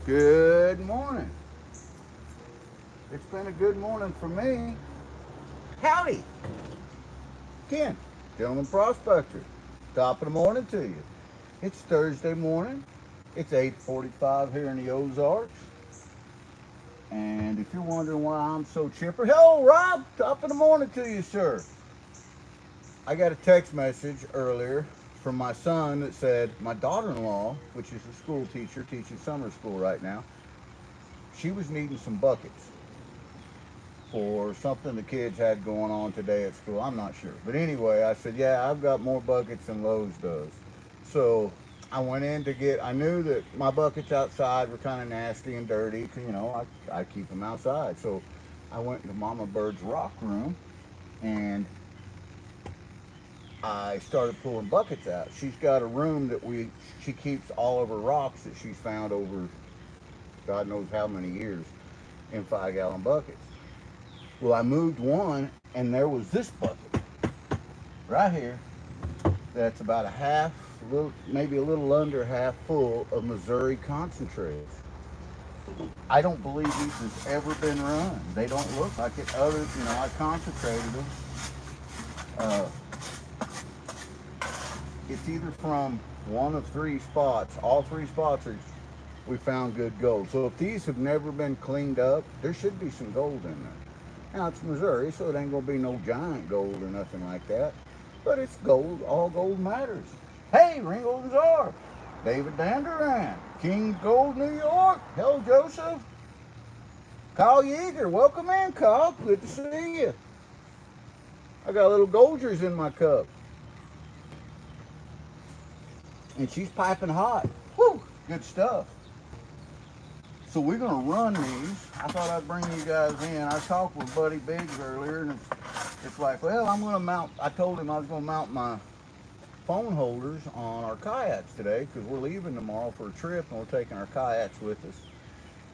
Good morning. It's been a good morning for me. Howdy, Ken, Gentleman Prospector. Top of the morning to you. It's Thursday morning. It's 8:45 here in the Ozarks. And if you're wondering why I'm so chipper, hello, Rob. Top of the morning to you, sir. I got a text message earlier from my son that said my daughter-in-law, which is a school teacher, teaching summer school right now, she was needing some buckets for something the kids had going on today at school. I'm not sure. But anyway, I said, yeah, I've got more buckets than Lowe's does. So I went in to get, I knew that my buckets outside were kind of nasty and dirty because, I keep them outside. So I went to Mama Bird's rock room and I started pulling buckets out. She's got a room that she keeps all of her rocks that she's found over God knows how many years in 5-gallon buckets. Well, I moved one and there was this bucket right here that's about maybe a little under half full of Missouri concentrates. I don't believe these has ever been run. They don't look like it I concentrated them. It's either from one of three spots. All three spots we found good gold. So if these have never been cleaned up, there should be some gold in there. Now it's Missouri, so it ain't gonna be no giant gold or nothing like that. But it's gold. All gold matters. Hey, Ringo and Czar, David Danduran, King Gold, New York. Hello, Joseph. Kyle Yeager, welcome in, Kyle. Good to see you. I got little Golders in my cup. And she's piping hot. Woo, good stuff. So we're gonna run these. I thought I'd bring you guys in. I talked with Buddy Biggs earlier, and it's like, well, I told him I was gonna mount my phone holders on our kayaks today because we're leaving tomorrow for a trip and we're taking our kayaks with us.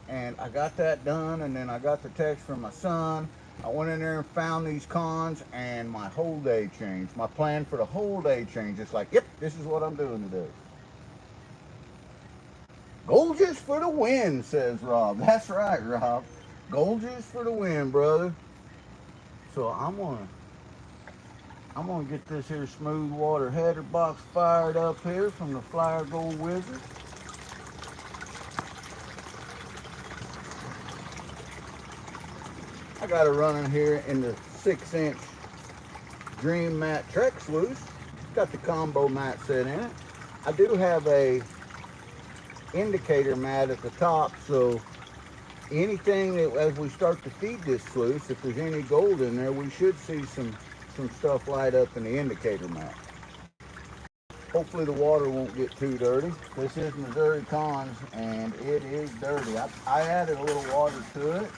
And I got that done, and then I got the text from my son. I went in there and found these cons, and my whole day changed. My plan for the whole day changed. It's like, yep, this is what I'm doing today. Gold just for the win, says Rob. That's right, Rob. Gold just for the win, brother. So I'm gonna get this here smooth water header box fired up here from the Flyer Gold Wizard. I got it running here in the 6-inch Dream Mat Trek Sluice. Got the combo mat set in it. I do have a indicator mat at the top, so anything that as we start to feed this sluice, if there's any gold in there, we should see some stuff light up in the indicator mat. Hopefully the water won't get too dirty. This is Missouri Cons and it is dirty. I added a little water to it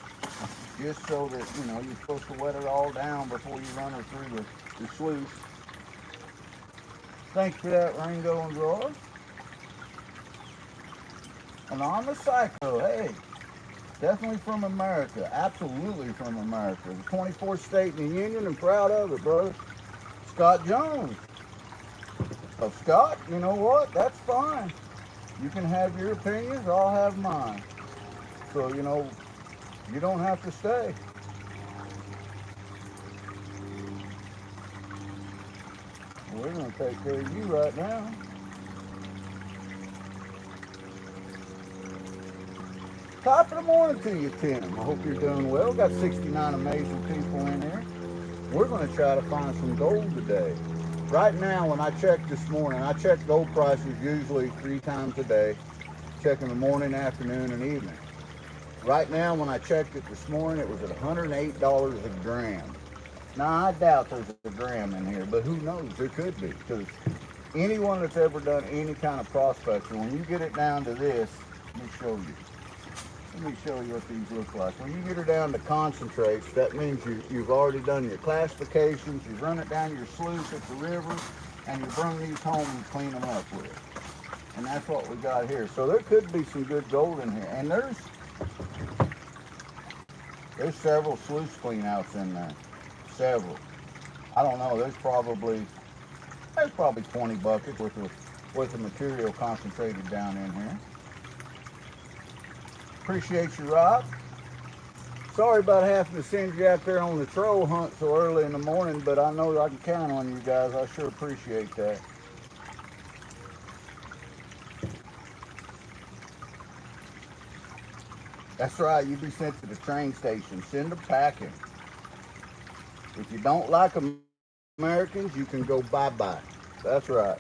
just so that you're supposed to wet it all down before you run it through the sluice. Thanks for that, Ringo and Roy. Anonymous Psycho, hey, definitely from America, absolutely from America. The 24th state in the Union, and proud of it, brother. Scott Jones. Oh, Scott, you know what? That's fine. You can have your opinions, I'll have mine. So, you don't have to stay. We're going to take care of you right now. Top of the morning to you, Tim. I hope you're doing well. Got 69 amazing people in here. We're going to try to find some gold today. Right now, when I checked this morning, I check gold prices usually 3 times a day. Check in the morning, afternoon, and evening. Right now, when I checked it this morning, it was at $108 a gram. Now, I doubt there's a gram in here, but who knows? There could be. Because anyone that's ever done any kind of prospector, when you get it down to this, let me show you. Let me show you what these look like. When you get her down to concentrates, that means you've already done your classifications, you've run it down your sluice at the river, and you bring these home and clean them up with it. And that's what we got here. So there could be some good gold in here. And there's several sluice clean outs in there. Several. I don't know, there's probably 20 buckets worth of material concentrated down in here. Appreciate you, Rob. Sorry about having to send you out there on the troll hunt so early in the morning, but I know I can count on you guys. I sure appreciate that. That's right, you be sent to the train station. Send them packing. If you don't like Americans, you can go bye-bye. That's right.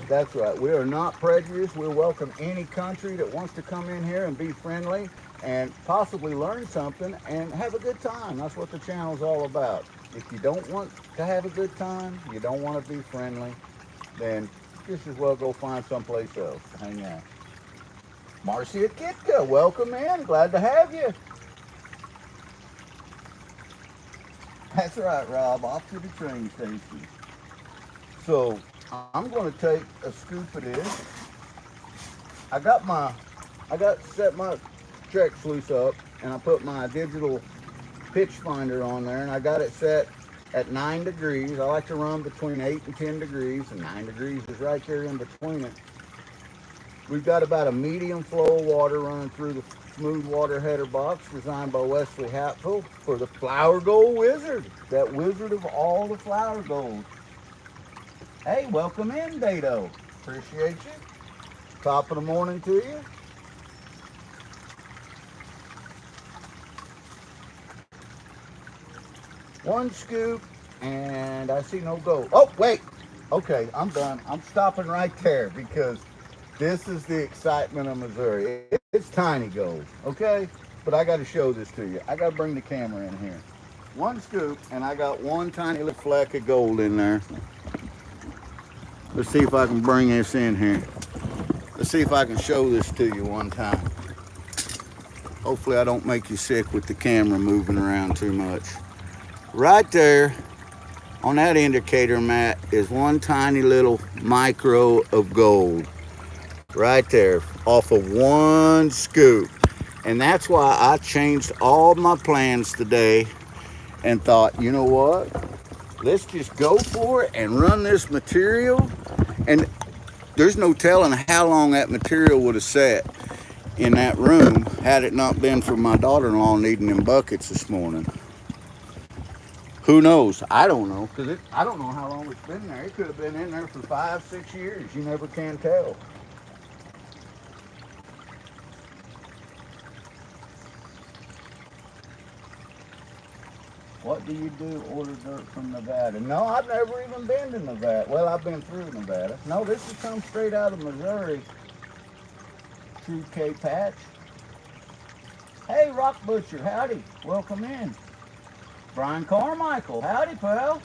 That's right. We are not prejudiced. We'll welcome any country that wants to come in here and be friendly and possibly learn something and have a good time. That's what the channel's all about. If you don't want to have a good time, you don't want to be friendly, then just as well go find someplace else to hang out. Marcia Kitka, welcome in. Glad to have you. That's right, Rob. Off to the train station. So I'm going to take a scoop of this. I got set my check sluice up, and I put my digital pitch finder on there, and I got it set at 9 degrees. I like to run between 8 and 10 degrees, and 9 degrees is right there in between it. We've got about a medium flow of water running through the smooth water header box designed by Wesley Hatfield for the Flower Gold Wizard, that wizard of all the flower gold. Hey, welcome in, Dado. Appreciate you. Top of the morning to you. One scoop, and I see no gold. Oh, wait. Okay, I'm done. I'm stopping right there because this is the excitement of Missouri. It's tiny gold, okay? But I got to show this to you. I got to bring the camera in here. One scoop, and I got one tiny little fleck of gold in there. Let's see if I can bring this in here. Let's see if I can show this to you one time. Hopefully I don't make you sick with the camera moving around too much. Right there on that indicator mat is one tiny little micro of gold. Right there, off of one scoop. And that's why I changed all my plans today and thought, you know what? Let's just go for it and run this material. And there's no telling how long that material would have sat in that room had it not been for my daughter-in-law needing them buckets this morning. Who knows? I don't know, because I don't know how long it's been there. It could have been in there for 5-6 years. You never can tell. What do you do? Order dirt from Nevada? No, I've never even been to Nevada. Well, I've been through Nevada. No, this has come straight out of Missouri. True K Patch. Hey, Rock Butcher, howdy. Welcome in. Brian Carmichael, howdy, pal.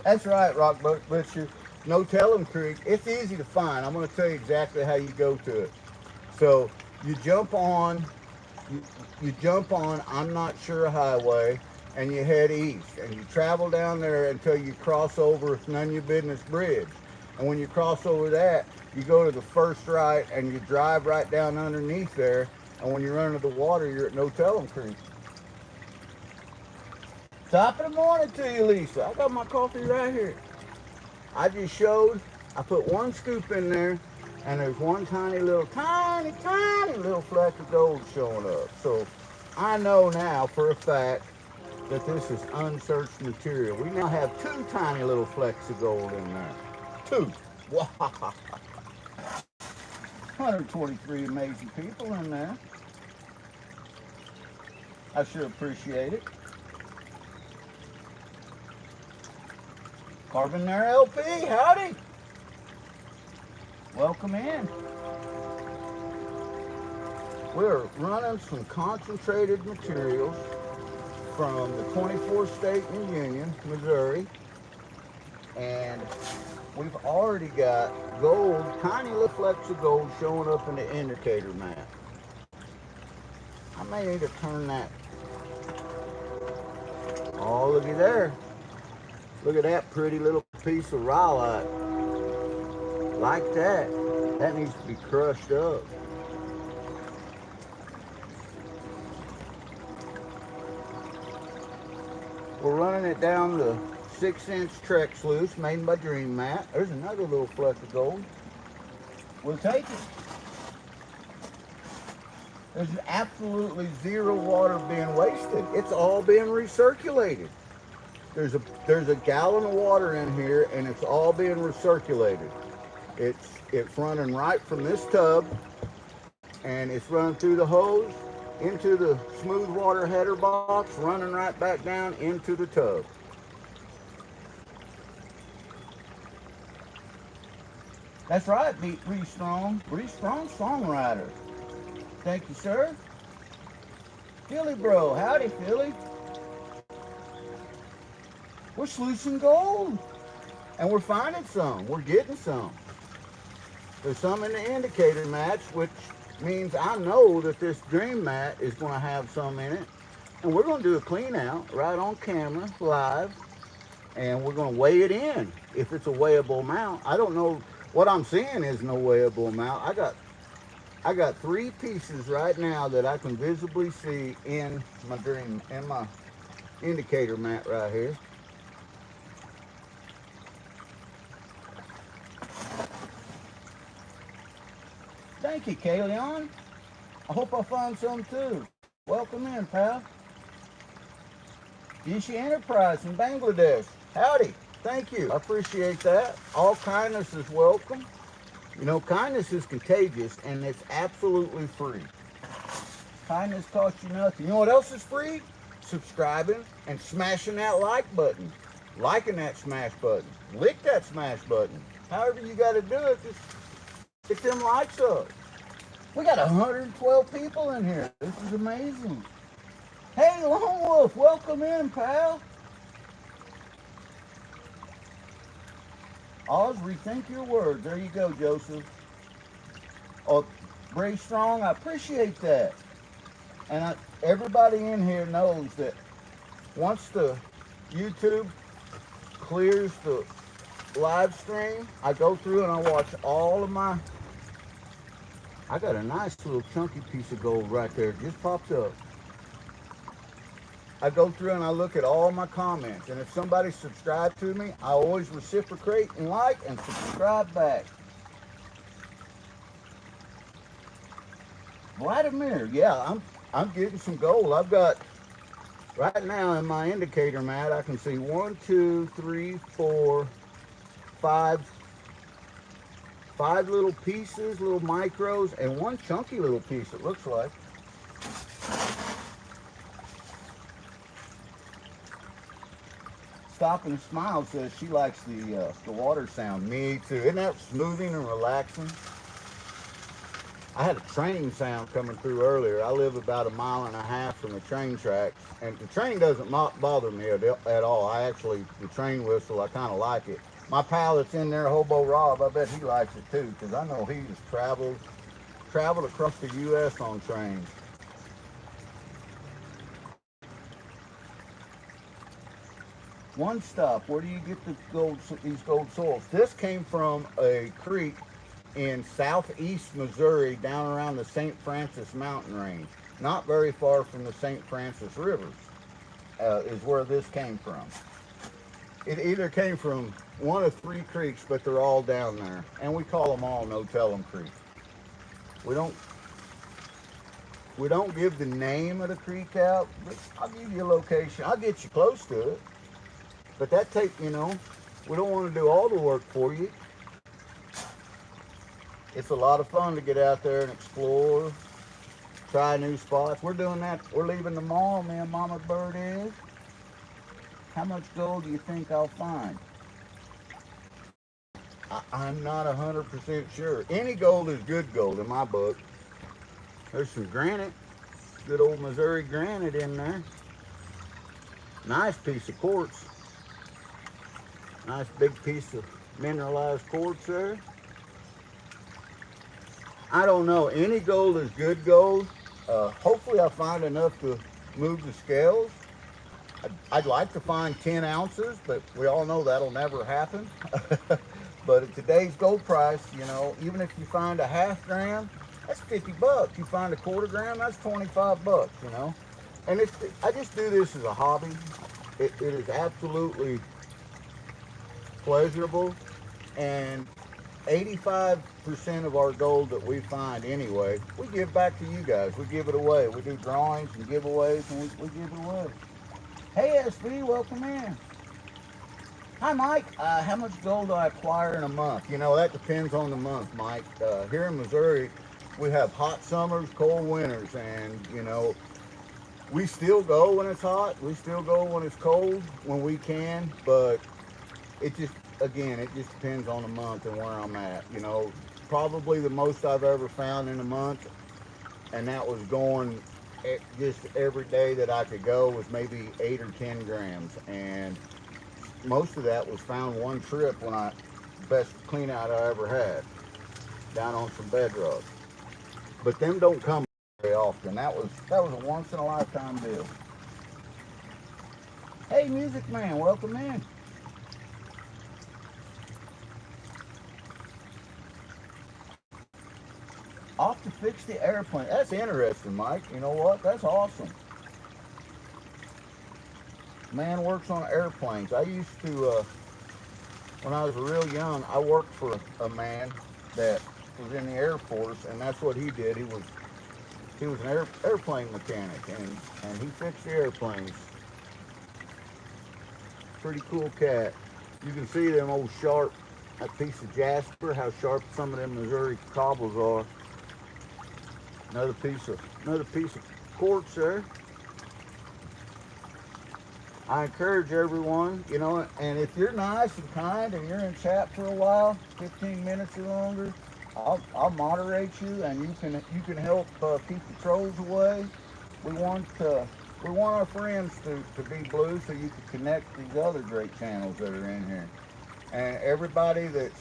That's right, Rock Butcher. No Tellum Creek. It's easy to find. I'm going to tell you exactly how you go to it. So you jump on, I'm not sure highway, and you head east, and you travel down there until you cross over None Your Business Bridge. And when you cross over that, you go to the first right, and you drive right down underneath there. And when you run into the water, you're at No Tellum Creek. Top of the morning to you, Lisa. I got my coffee right here. I just showed, I put one scoop in there, and there's one tiny little fleck of gold showing up. So I know now for a fact that this is unsearched material. We now have 2 tiny little flecks of gold in there. 2. Wow. 123 amazing people in there. I sure appreciate it. Carbon there, LP, howdy. Welcome in. We're running some concentrated materials from the 24th state in the Union, Missouri. And we've already got gold, tiny little flecks of gold showing up in the indicator map. I may need to turn that. Oh, looky there. Look at that pretty little piece of rhyolite. Like that. That needs to be crushed up. We're running it down the 6-inch Trek sluice made by Dream Mat. There's another little fleck of gold. We'll take it. There's absolutely zero water being wasted. It's all being recirculated. There's a gallon of water in here, and it's all being recirculated. It's running right from this tub, and it's running through the hose into the smooth water header box, running right back down into the tub. That's right, Bree Strong. Bree Strong, songwriter. Thank you, sir. Philly bro, howdy Philly. We're sluicing gold, and we're finding some. We're getting some. There's some in the indicator match, which means I know that this Dream Mat is going to have some in it. And we're going to do a clean out right on camera, live, and we're going to weigh it in if it's a weighable amount. I don't know. What I'm seeing is no weighable amount. I got 3 pieces right now that I can visibly see in my indicator mat right here. Thank you, Kalion. I hope I find some too. Welcome in, pal. Dishi Enterprise in Bangladesh. Howdy. Thank you. I appreciate that. All kindness is welcome. You know, kindness is contagious, and it's absolutely free. Kindness costs you nothing. You know what else is free? Subscribing and smashing that like button. Liking that smash button. Lick that smash button. However you got to do it, just get them likes up. We got 112 people in here. This is amazing. Hey, Lone Wolf, welcome in, pal. Always rethink your words. There you go, Joseph. Oh, Bree Strong, I appreciate that. And everybody in here knows that once the YouTube clears the live stream, I go through and I watch all of my... I got a nice little chunky piece of gold right there. It just popped up. I go through and I look at all my comments, and if somebody subscribed to me, I always reciprocate and like and subscribe back. Vladimir, yeah, I'm getting some gold. I've got right now in my indicator mat, I can see 1, 2, 3, 4, 5 little pieces, little micros, and 1 chunky little piece, it looks like. Stop and Smile says she likes the water sound. Me too. Isn't that smoothing and relaxing? I had a train sound coming through earlier. I live about 1.5 miles from the train tracks, and the train doesn't bother me at all. The train whistle, I kind of like it. My pal that's in there, Hobo Rob, I bet he likes it too, because I know he has traveled across the U.S. on trains. One stop, where do you get these gold soils? This came from a creek in southeast Missouri down around the St. Francis mountain range. Not very far from the St. Francis River is where this came from. It either came from one of 3 creeks, but they're all down there. And we call them all No-Tell-'em Creek. We don't give the name of the creek out, but I'll give you a location. I'll get you close to it. But that we don't want to do all the work for you. It's a lot of fun to get out there and explore, try new spots. We're doing that. We're leaving tomorrow, me and Mama Bird is. How much gold do you think I'll find? I'm not 100% sure. Any gold is good gold in my book. There's some granite, good old Missouri granite in there. Nice piece of quartz. Nice big piece of mineralized quartz there. I don't know. Any gold is good gold. Hopefully I find enough to move the scales. I'd like to find 10 ounces, but we all know that'll never happen. But at today's gold price, you know, even if you find a ½ gram, that's $50. You find a ¼ gram, that's $25, you know. And I just do this as a hobby. it is absolutely pleasurable, and 85% of our gold that we find anyway, we give back to you guys. We give it away. We do drawings and giveaways, and we give it away. Hey, SB, welcome in. Hi, Mike. How much gold do I acquire in a month? You know, that depends on the month, Mike. Here in Missouri, we have hot summers, cold winters, and, you know, we still go when it's hot. We still go when it's cold, when we can, but it just, again, it just depends on the month and where I'm at. You know, probably the most I've ever found in a month, and that was going just every day that I could go, was maybe 8 or 10 grams. And most of that was found one trip when best clean out I ever had, down on some bedrock. But them don't come very often. That was a once in a lifetime deal. Hey, Music Man, welcome in. Off to fix the airplane. That's interesting, Mike. You know what? That's awesome. Man works on airplanes. I used to, when I was real young, I worked for a man that was in the Air Force, and that's what he did. He was an airplane mechanic, and he fixed the airplanes. Pretty cool cat. You can see them old sharp, that piece of jasper, how sharp some of them Missouri cobbles are. Another piece of quartz there. I encourage everyone, you know, and if you're nice and kind and you're in chat for a while, 15 minutes or longer, I'll moderate you, and you can help keep the trolls away. We want our friends to be blue, so you can connect these other great channels that are in here. And everybody that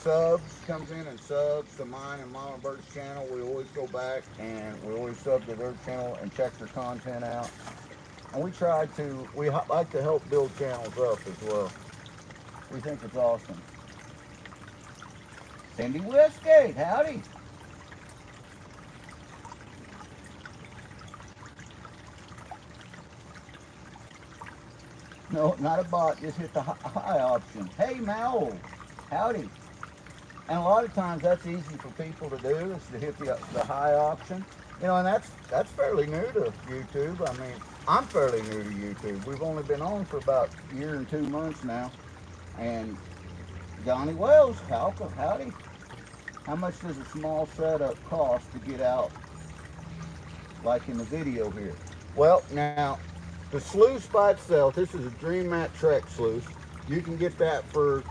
comes in and subs to mine and Mama Bird's channel, we always go back and we always sub to their channel and check their content out. And we like to help build channels up as well. We think it's awesome. Cindy Westgate, howdy. No, not a bot, just hit the high option. Hey, Mal, howdy. And a lot of times that's easy for people to do, is to hit the high option. You know, and that's fairly new to YouTube. I mean, I'm fairly new to YouTube. We've only been on for about a year and 2 months now. And Johnny Wells, howdy. How much does a small setup cost to get out, like in the video here? Well, now, the sluice by itself, this is a Dream Mat Trek sluice. You can get that for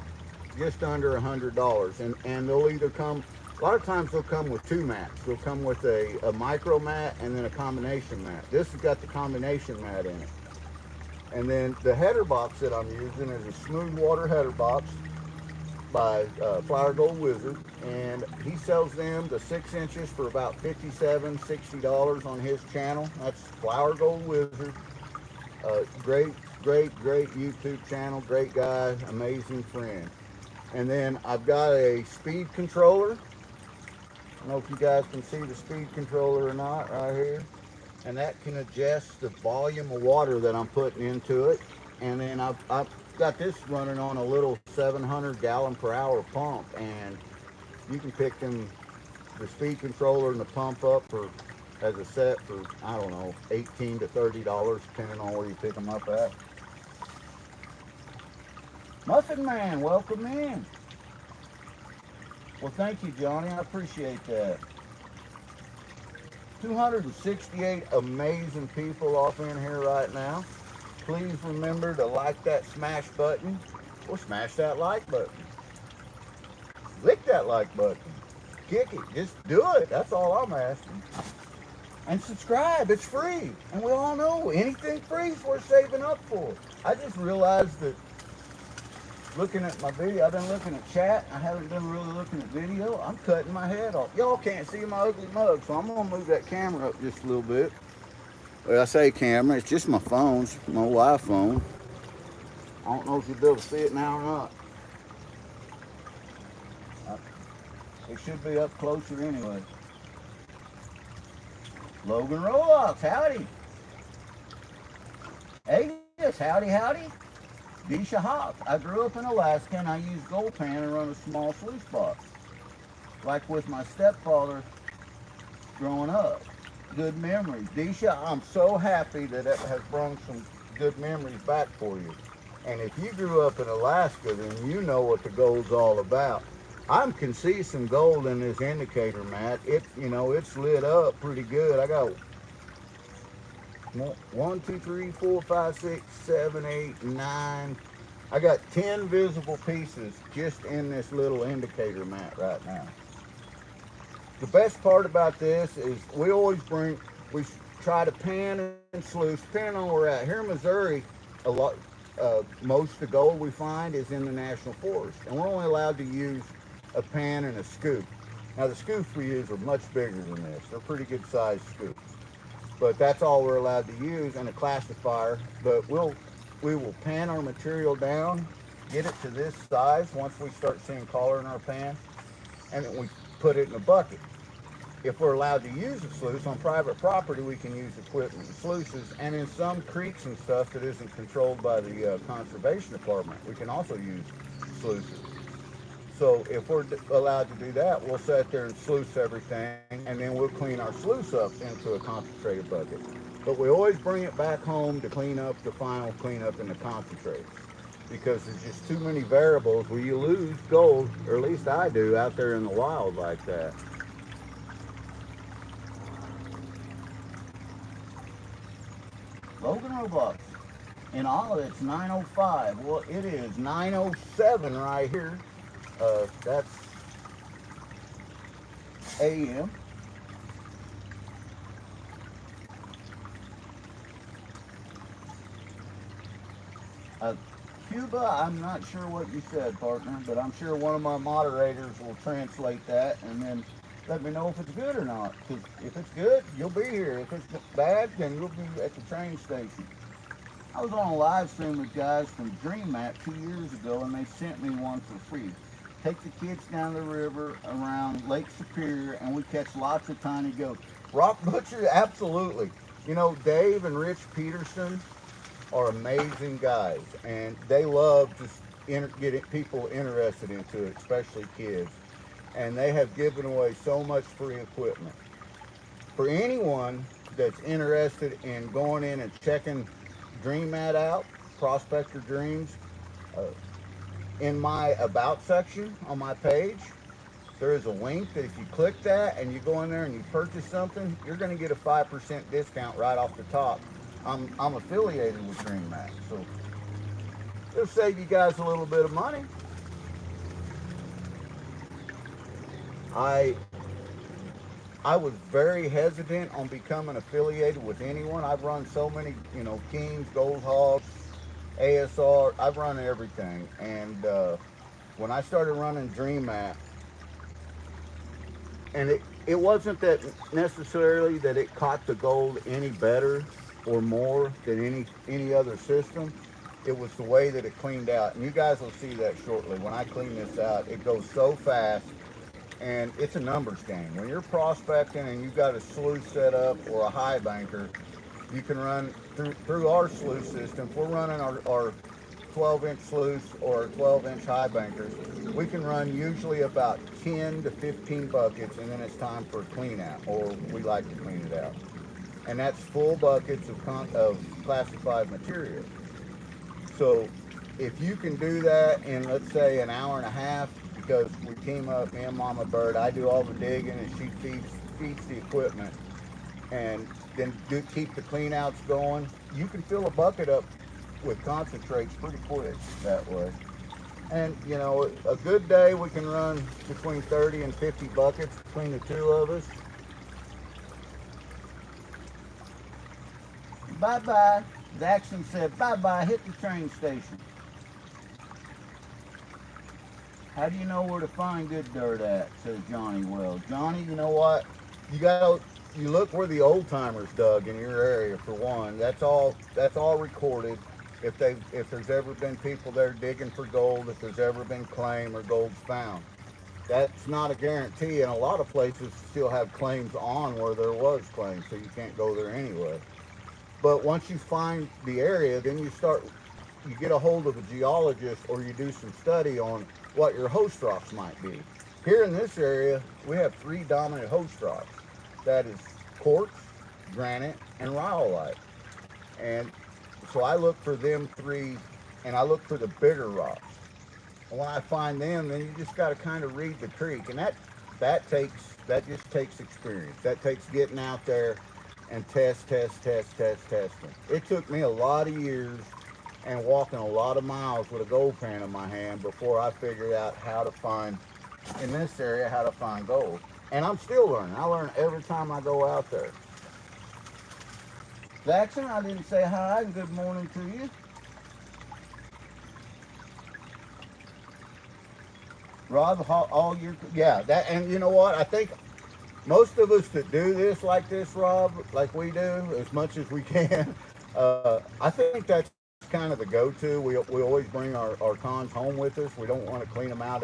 just under $100. And they'll either come, a lot of times they'll come with 2 mats. They'll come with a micro mat and then a combination mat. This has got the combination mat in it. And then the header box that I'm using is a smooth water header box by Flower Gold Wizard, and he sells them the 6 inches for about $57, $60 on his channel. That's Flower Gold Wizard. Great YouTube channel, great guy, amazing friend. And then I've got a speed controller. I don't know if you guys can see the speed controller or not, right here. And that can adjust the volume of water that I'm putting into it. And then I've got this running on a little 700 gallon per hour pump, and you can pick the speed controller and the pump up as a set for, I don't know, $18 to $30, depending on where you pick them up at. Muffin Man, welcome in. Well, thank you, Johnny. I appreciate that. 268 amazing people off in here right now. Please remember to like that smash button, or smash that like button. Lick that like button. Kick it. Just do it. That's all I'm asking. And subscribe. It's free. And we all know anything free is worth saving up for. I just realized that looking at my video, I've been looking at chat. I haven't been really looking at video. I'm cutting my head off. Y'all can't see my ugly mug, so I'm going to move that camera up just a little bit. Well, I say camera, it's just my phone's, my iPhone. I don't know if you'll be able to see it now or not. It should be up closer anyway. Logan Rolox, howdy. Hey, yes, howdy. Disha hops. I grew up in Alaska and I used gold pan and run a small sluice box. Like with my stepfather growing up. Good memories. Disha, I'm so happy that it has brought some good memories back for you. And if you grew up in Alaska, then you know what the gold's all about. I can see some gold in this indicator, Matt. It's lit up pretty good. I got 1, 2, 3, 4, 5, 6, 7, 8, 9. I got 10 visible pieces just in this little indicator mat right now. The best part about this is we try to pan and sluice, depending on where we're at. Here in Missouri, a lot, most of the gold we find is in the national forest, and we're only allowed to use a pan and a scoop. Now the scoops we use are much bigger than this. They're pretty good sized scoops, but that's all we're allowed to use, and a classifier. But we will pan our material down, get it to this size once we start seeing color in our pan, and then we put it in a bucket. If we're allowed to use a sluice on private property, we can use equipment and sluices, and in some creeks and stuff that isn't controlled by the conservation department, we can also use sluices. So if we're allowed to do that, we'll sit there and sluice everything, and then we'll clean our sluice up into a concentrated bucket. But we always bring it back home to clean up the final cleanup in the concentrate, because there's just too many variables where you lose gold, or at least I do, out there in the wild like that. Logan Roblox. In all of it's 9:05. Well, it is 9:07 right here. That's AM. Cuba, I'm not sure what you said, partner, but I'm sure one of my moderators will translate that and then let me know if it's good or not. Because if it's good, you'll be here. If it's bad, then you'll be at the train station. I was on a live stream with guys from Dream Map 2 years ago, and they sent me one for free. Take the kids down the river around Lake Superior, and we catch lots of tiny goats. Rock Butcher, absolutely. You know, Dave and Rich Peterson are amazing guys, and they love to get people interested into it, especially kids. And they have given away so much free equipment. For anyone that's interested in going in and checking Dream Mat out, Prospector Dreams, uh, in my About section on my page, there is a link that if you click that and you go in there and you purchase something, you're going to get a 5% discount right off the top. I'm affiliated with Dream Mat, so it'll save you guys a little bit of money. I was very hesitant on becoming affiliated with anyone. I've run so many, Kings, Gold Hogs, ASR. I've run everything, and when I started running Dream Mat, and it wasn't that necessarily that it caught the gold any better or more than any other system. It was the way that it cleaned out, and you guys will see that shortly. When I clean this out, it goes so fast, and it's a numbers game. When you're prospecting and you've got a sluice set up or a high banker, you can run through our sluice system. If we're running our 12-inch sluice or 12-inch high bankers, we can run usually about 10 to 15 buckets, and then it's time for a clean out, or we like to clean it out. And that's full buckets of classified material. So if you can do that in, let's say, an hour and a half, because we team up, me and Mama Bird, I do all the digging and she feeds the equipment, and then keep the clean outs going, you can fill a bucket up with concentrates pretty quick that way. And a good day we can run between 30 and 50 buckets between the two of us. Bye-bye. Jackson said, bye-bye, hit the train station. How do you know where to find good dirt at, says Johnny Wells. Johnny, you know what? You look where the old timers dug in your area, for one. That's all recorded. If there's ever been people there digging for gold, if there's ever been claim or gold's found. That's not a guarantee, and a lot of places still have claims on where there was claims, so you can't go there anyway. But once you find the area, then you start you get a hold of a geologist or you do some study on what your host rocks might be. Here in this area, we have three dominant host rocks. That is quartz, granite, and rhyolite. And so I look for them three, and I look for the bigger rocks. And when I find them, then you just got to kind of read the creek, and that just takes experience. That takes getting out there and testing. It took me a lot of years and walking a lot of miles with a gold pan in my hand before I figured out how to find, in this area, how to find gold. And I'm still learning. I learn every time I go out there. Jackson, I didn't say hi and good morning to you. Rob, all your, yeah, that, and you know what? I think most of us that do this like this, Rob, like we do, as much as we can, I think that's kind of the go-to. We always bring our cons home with us. We don't want to clean them out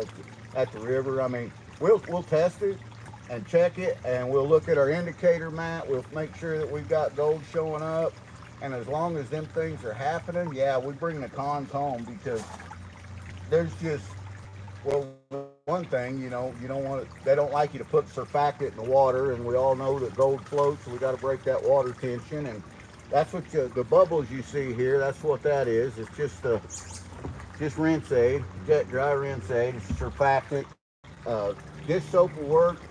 at the river. I mean, we'll test it and check it, and we'll look at our indicator map. We'll make sure that we've got gold showing up, and as long as them things are happening, yeah, we bring the cons home, because there's just, well, one thing, you know, you don't want to, they don't like you to put surfactant in the water, and we all know that gold floats, so we got to break that water tension, and that's what the bubbles you see here, that's what that is. It's just rinse aid, jet dry rinse aid. It's surfactant. Dish soap will work.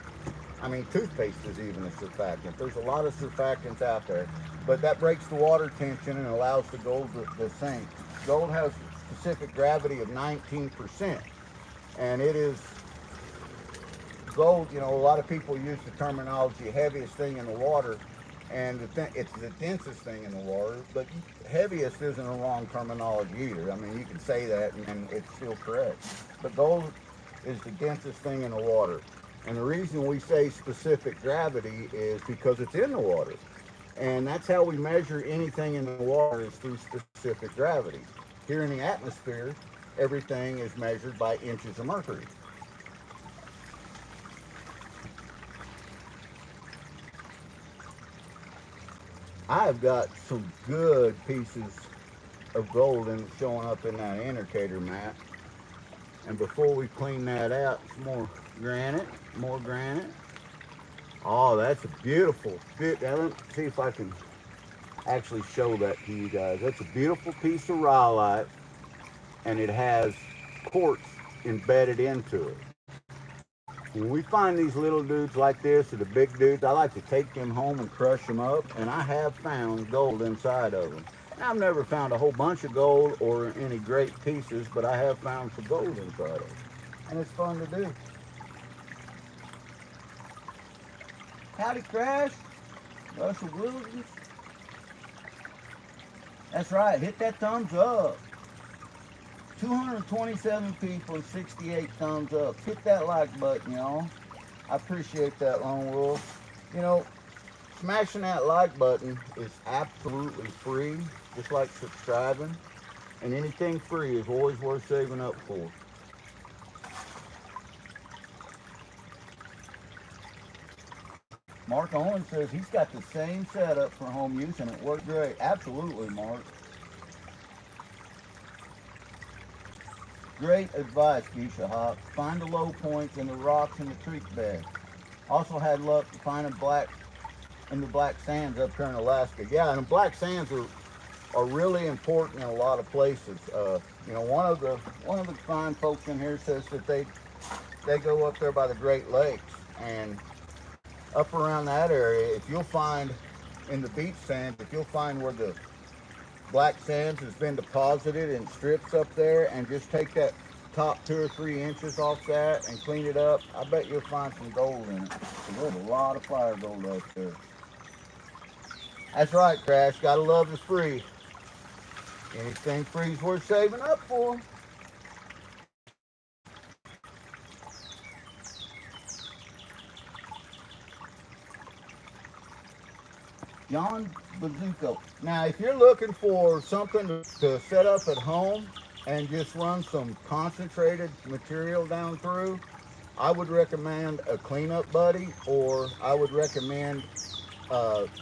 I mean, toothpaste is even a surfactant. There's a lot of surfactants out there, but that breaks the water tension and allows the gold to sink. Gold has a specific gravity of 19%, and it is gold. You know, a lot of people use the terminology heaviest thing in the water, and it's the densest thing in the water, but heaviest isn't a wrong terminology either. I mean, you can say that and it's still correct. But gold is the densest thing in the water. And the reason we say specific gravity is because it's in the water. And that's how we measure anything in the water, is through specific gravity. Here in the atmosphere, everything is measured by inches of mercury. I've got some good pieces of gold showing up in that indicator map. And before we clean that out, some more granite. Oh, that's a beautiful fit. Now, let me see if I can actually show that to you guys. That's a beautiful piece of rhyolite, and it has quartz embedded into it. When we find these little dudes like this, or the big dudes, I like to take them home and crush them up, and I have found gold inside of them. Now, I've never found a whole bunch of gold or any great pieces, but I have found some gold inside of them, and it's fun to do. Howdy, Crash. Russell Williams. That's right, hit that thumbs up. 227 people and 68 thumbs up. Hit that like button, y'all. I appreciate that, Lone Wolf. You know, smashing that like button is absolutely free, just like subscribing. And anything free is always worth saving up for. Mark Owen says he's got the same setup for home use and it worked great. Absolutely, Mark. Great advice, Geisha Hawk. Find the low points in the rocks in the creek bed. Also had luck finding the black sands up here in Alaska. Yeah, and the black sands are really important in a lot of places. You know, one of the fine folks in here says that they go up there by the Great Lakes, and up around that area, if you'll find in the beach sands, if you'll find where the black sands has been deposited in strips up there, and just take that top 2 or 3 inches off that and clean it up, I bet you'll find some gold in it. There's a lot of fire gold up there. That's right, Crash. Gotta love is free. Anything free is worth saving up for. John Bazooka. Now, if you're looking for something to set up at home and just run some concentrated material down through, I would recommend a cleanup buddy, or I would recommend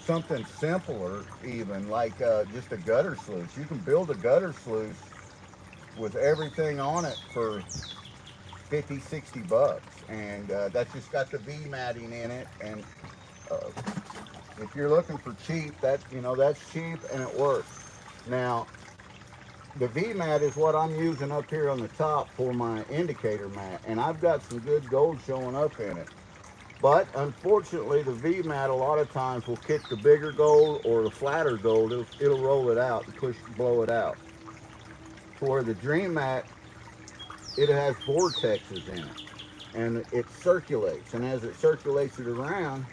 something simpler, even like just a gutter sluice. You can build a gutter sluice with everything on it for 50, 60 bucks. And that's just got the V matting in it. And uh, if you're looking for cheap, that, you know, that's cheap and it works. Now, the V mat is what I'm using up here on the top for my indicator mat, and I've got some good gold showing up in it. But unfortunately, the V mat a lot of times will kick the bigger gold or the flatter gold. It'll roll it out and blow it out. For the Dream mat, it has vortexes in it, and it circulates. And as it circulates it around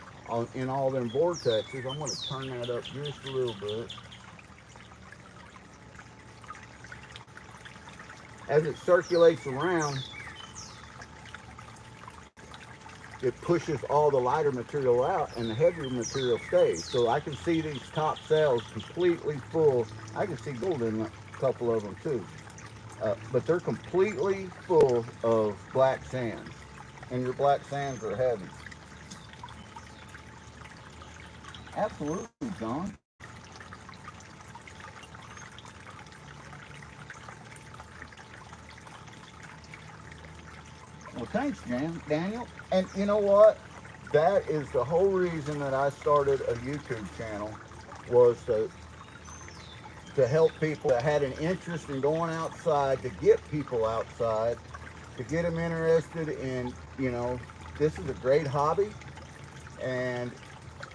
in all them vortexes, I'm going to turn that up just a little bit. As it circulates around, it pushes all the lighter material out and the heavier material stays. So I can see these top cells completely full. I can see gold in a couple of them too. But they're completely full of black sands. And your black sands are heavy. Absolutely, John. Well, thanks, Daniel. And you know what? That is the whole reason that I started a YouTube channel, was to help people that had an interest in going outside, to get people outside, to get them interested in, you know, this is a great hobby, and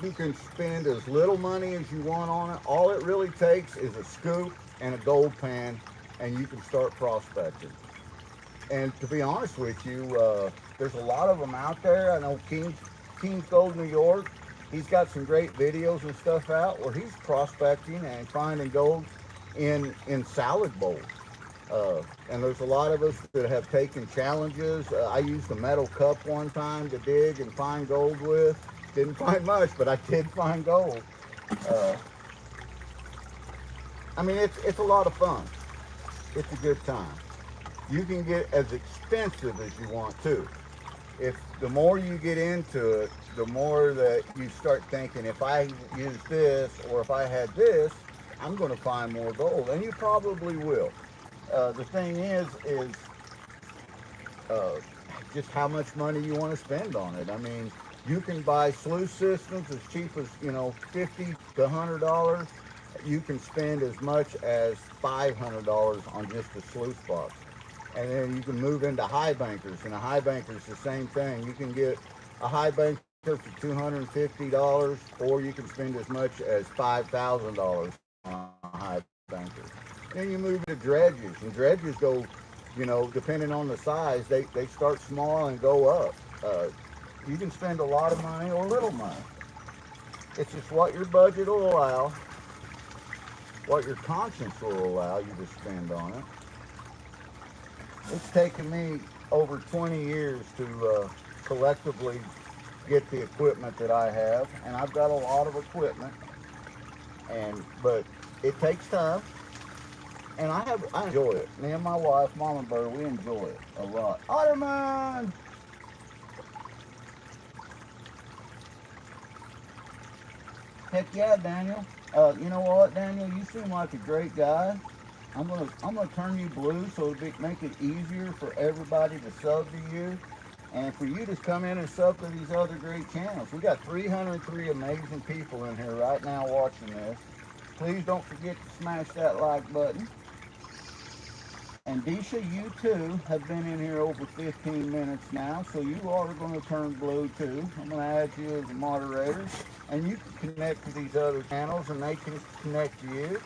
you can spend as little money as you want on it. All it really takes is a scoop and a gold pan, and you can start prospecting. And to be honest with you, there's a lot of them out there. I know King's Gold New York, he's got some great videos and stuff out where he's prospecting and finding gold in salad bowls. And there's a lot of us that have taken challenges. I used a metal cup one time to dig and find gold with. Didn't find much, but I did find gold. I mean, it's a lot of fun. It's a good time. You can get as expensive as you want to. If the more you get into it, the more that you start thinking, if I use this or if I had this, I'm going to find more gold, and you probably will. The thing is just how much money you want to spend on it. I mean, you can buy sluice systems as cheap as, you know, $50 to $100. You can spend as much as $500 on just a sluice box. And then you can move into high bankers, and a high banker is the same thing. You can get a high banker for $250, or you can spend as much as $5,000 on a high banker. Then you move to dredges, and dredges go, you know, depending on the size, they start small and go up. You can spend a lot of money or little money. It's just what your budget will allow, what your conscience will allow you to spend on it. It's taken me over 20 years to collectively get the equipment that I have, and I've got a lot of equipment, but it takes time, and I enjoy it. Me and my wife, Mama Bird, we enjoy it a lot. Otterman! Heck yeah, Daniel. You know what, Daniel? You seem like a great guy. I'm gonna turn you blue so it'll make it easier for everybody to sub to you, and for you to come in and sub to these other great channels. We got 303 amazing people in here right now watching this. Please don't forget to smash that like button. And Disha, you too have been in here over 15 minutes now, so you are going to turn blue too. I'm going to add you as a moderator, and you can connect to these other channels, and they can connect to you.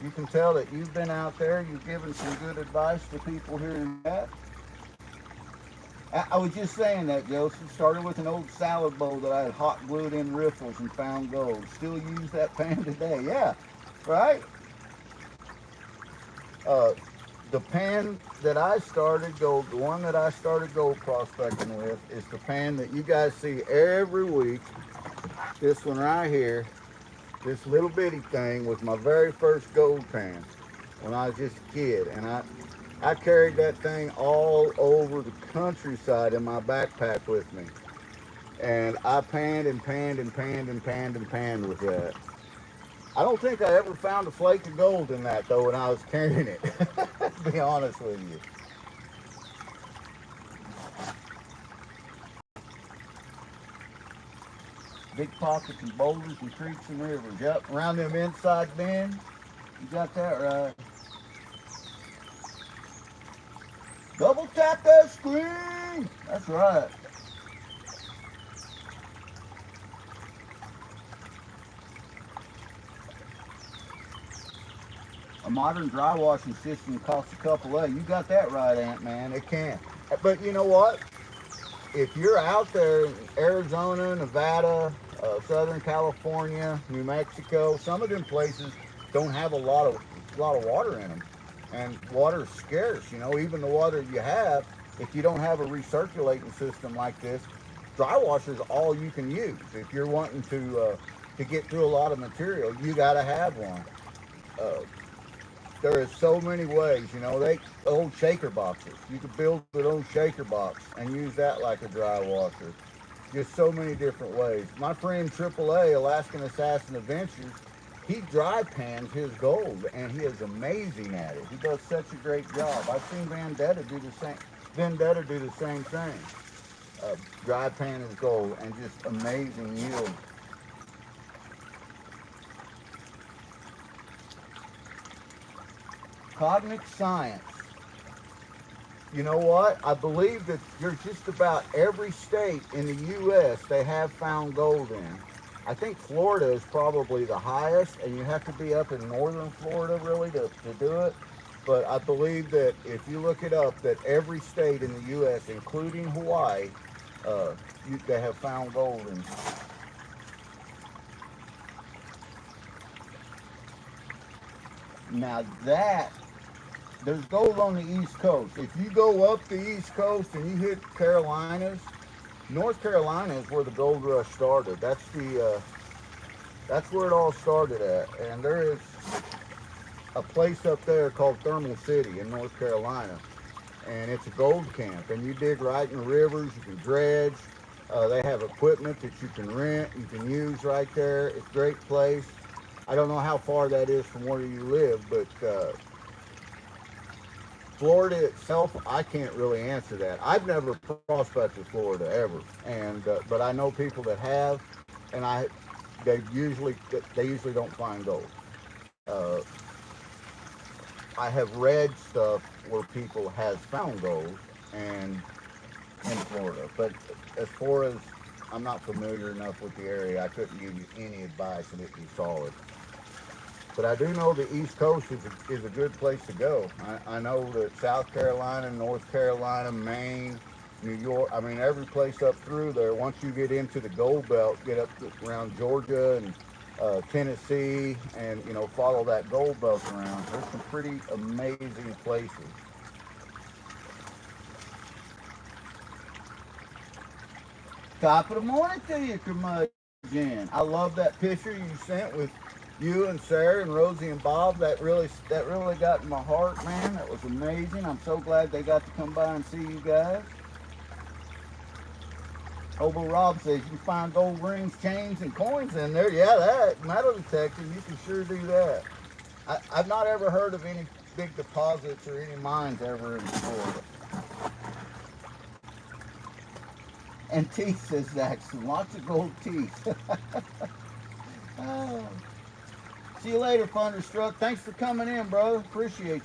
You can tell that you've been out there, you've given some good advice to people here in chat. I was just saying that, Joseph. Started with an old salad bowl that I had hot glued in riffles and found gold. Still use that pan today. Yeah, right? The pan that I started gold, the one that I started gold prospecting with, is the pan that you guys see every week. This one right here. This little bitty thing was my very first gold pan when I was just a kid, and I carried that thing all over the countryside in my backpack with me, and I panned and panned and panned and panned and panned with that. I don't think I ever found a flake of gold in that though when I was carrying it. to be honest with you. Big pockets and boulders and creeks and rivers. Yep, around them inside bends. You got that right. Double tap that screen. That's right. A modern dry washing system costs a couple of. You got that right, Ant Man. It can. But you know what? If you're out there in Arizona, Nevada, Southern California, New Mexico, some of them places don't have a lot of water in them, and water's scarce. You know, even the water you have, if you don't have a recirculating system like this, dry washer is all you can use. If you're wanting to get through a lot of material, you got to have one. There is so many ways, you know, old shaker boxes. You could build an old shaker box and use that like a dry washer. Just so many different ways. My friend AAA, Alaskan Assassin Adventures, he dry pans his gold, and he is amazing at it. He does such a great job. I've seen Vendetta do the same thing. Dry pan his gold, and just amazing yield. Cognic science. You know what? I believe that there's just about every state in the U.S. they have found gold in. I think Florida is probably the highest, and you have to be up in northern Florida really to do it. But I believe that if you look it up, that every state in the U.S., including Hawaii, they have found gold in. Now there's gold on the East Coast. If you go up the East Coast and you hit Carolinas, North Carolina is where the gold rush started. That's where it all started at. And there is a place up there called Thermal City in North Carolina, and it's a gold camp. And you dig right in the rivers. You can dredge. They have equipment that you can rent, you can use right there. It's a great place. I don't know how far that is from where you live, but Florida itself, I can't really answer that. I've never prospected Florida ever, and but I know people that have, and they usually don't find gold. I have read stuff where people has found gold and in Florida, but as far as I'm not familiar enough with the area, I couldn't give you any advice and it be solid. But I do know the East Coast is a good place to go. I know that South Carolina, North Carolina, Maine, New York, I mean, every place up through there, once you get into the gold belt, get up around Georgia and Tennessee, and, you know, follow that gold belt around, there's some pretty amazing places. Top of the morning to you, curmudgeon. I love that picture you sent with you and Sarah and Rosie and Bob. That really got in my heart, man. That was amazing. I'm so glad they got to come by and see you guys. Hobo Rob says you can find gold rings, chains, and coins in there. Yeah, that metal detector, you can sure do that. I've not ever heard of any big deposits or any mines ever in Florida. And teeth, says Jackson. Lots of gold teeth. Oh. See you later, Thunderstruck. Thanks for coming in, brother. Appreciate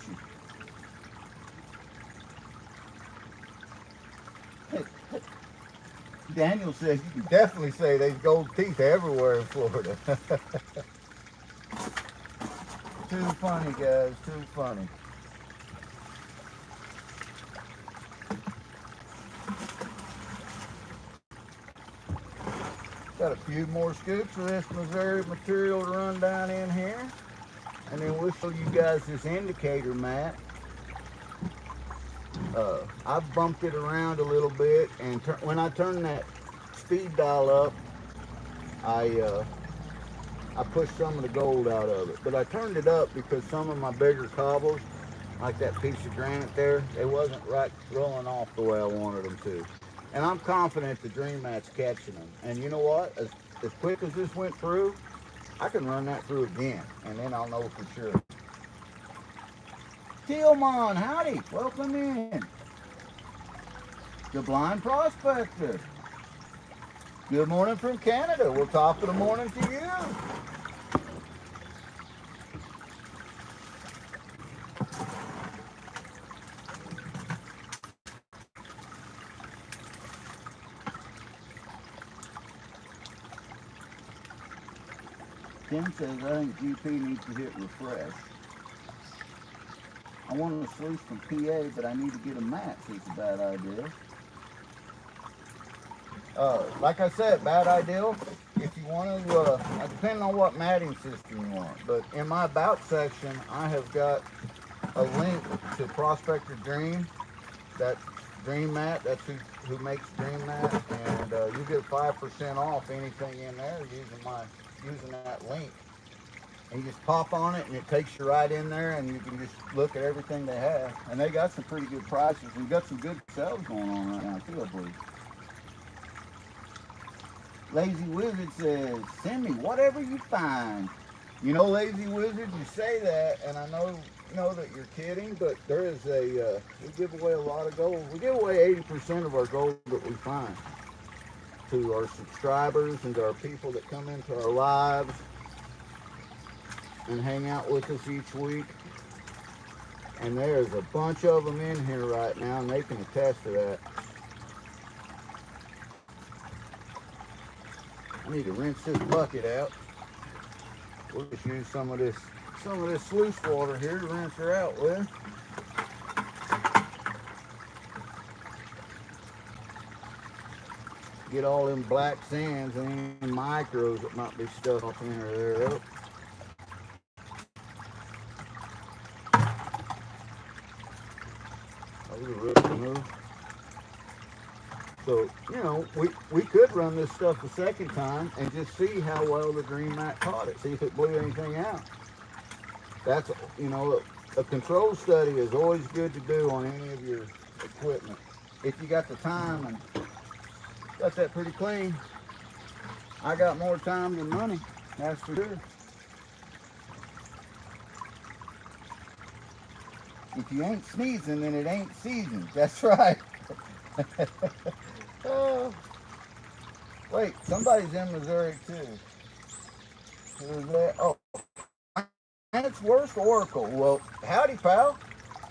you. Daniel says you can definitely say there's gold teeth everywhere in Florida. Too funny, guys. Too funny. Got a few more scoops of this Missouri material to run down in here. And then we'll show you guys this indicator mat. I've bumped it around a little bit, and when I turn that speed dial up, I pushed some of the gold out of it. But I turned it up because some of my bigger cobbles, like that piece of granite there, they wasn't right rolling off the way I wanted them to. And I'm confident the Dream Mat's catching them. And you know what? As quick as this went through, I can run that through again, and then I'll know for sure. Tillman, howdy, welcome in. The Blind Prospector. Good morning from Canada. Well, top of the morning to you. Tim says, I think GP needs to hit refresh. I want to sluice from PA, but I need to get a mat, so it's a bad idea. Like I said, bad idea. If you want to, depending on what matting system you want. But in my about section, I have got a link to Prospector Dream. That Dream Mat, that's who makes Dream Mat, and you get 5% off anything in there using that link. And you just pop on it, and it takes you right in there, and you can just look at everything they have. And they got some pretty good prices. We've got some good sales going on right now too, I believe. Lazy Wizard says, send me whatever you find. You know, Lazy Wizard, you say that, and I know that you're kidding, but there is we give away a lot of gold. We give away 80% of our gold that we find to our subscribers and to our people that come into our lives and hang out with us each week. And there's a bunch of them in here right now, and they can attest to that. I need to rinse this bucket out. We'll just use some of this sluice water here to rinse her out with. Get all them black sands and any micros that might be stuck up in her there up. So, you know, we could run this stuff a second time and just see how well the Dream Mat caught it. See if it blew anything out. That's, you know, a control study is always good to do on any of your equipment. If you got the time and got that pretty clean. I got more time than money, that's for sure. If you ain't sneezing, then it ain't seasoned. That's right. Wait, somebody's in Missouri too. Who's that? Oh, and it's worse Oracle. Well, howdy, pal.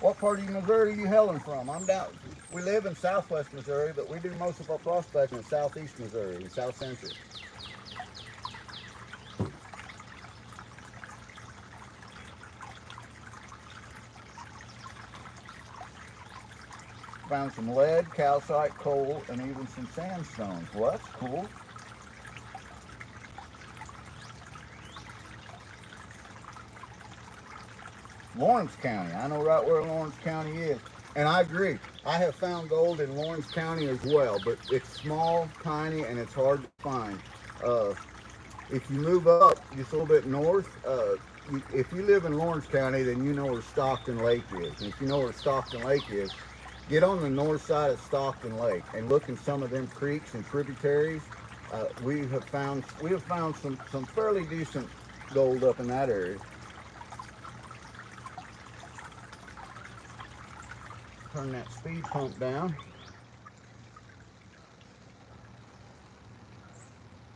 What part of Missouri are you hailing from? I'm down. We live in southwest Missouri, but we do most of our prospecting in southeast Missouri, in South Central. Found some lead, calcite, coal, and even some sandstones. Well, that's cool. Lawrence County. I know right where Lawrence County is. And I agree. I have found gold in Lawrence County as well, but it's small, tiny, and it's hard to find. If you move up just a little bit north, if you live in Lawrence County, then you know where Stockton Lake is. And if you know where Stockton Lake is, get on the north side of Stockton Lake and look in some of them creeks and tributaries. We have found some fairly decent gold up in that area. Turn that speed pump down.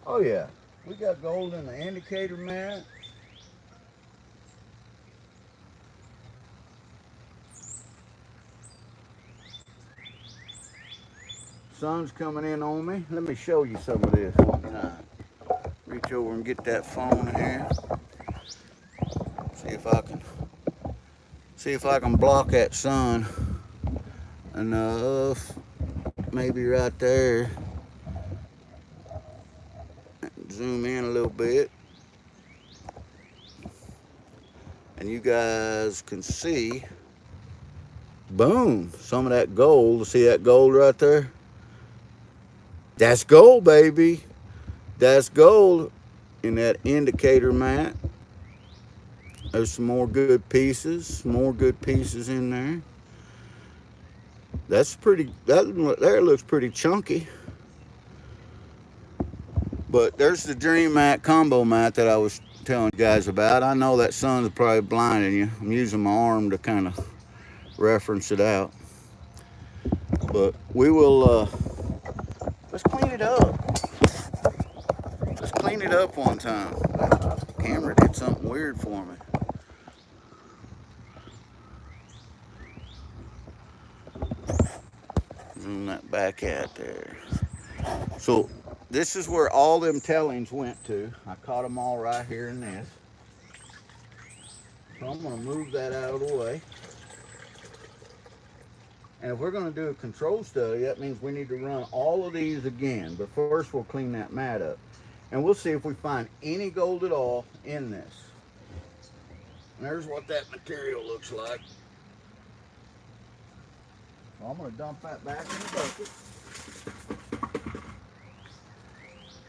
Oh yeah, we got gold in the indicator mat. Sun's coming in on me. Let me show you some of this one time. Reach over and get that phone here. See if I can block that sun enough. Maybe right there. Zoom in a little bit. And you guys can see, boom, some of that gold. See that gold right there? That's gold, baby. That's gold in that indicator mat. There's some more good pieces in there. That's pretty, that there looks pretty chunky. But there's the Dream Mat combo mat that I was telling you guys about. I know that sun's probably blinding you. I'm using my arm to kind of reference it out. But we will, let's clean it up. Let's clean it up one time. The camera did something weird for me. Zoom that back out there. So this is where all them tailings went to. I caught them all right here in this. So I'm going to move that out of the way. And if we're going to do a control study, that means we need to run all of these again. But first we'll clean that mat up. And we'll see if we find any gold at all in this. And there's what that material looks like. So I'm going to dump that back in the bucket.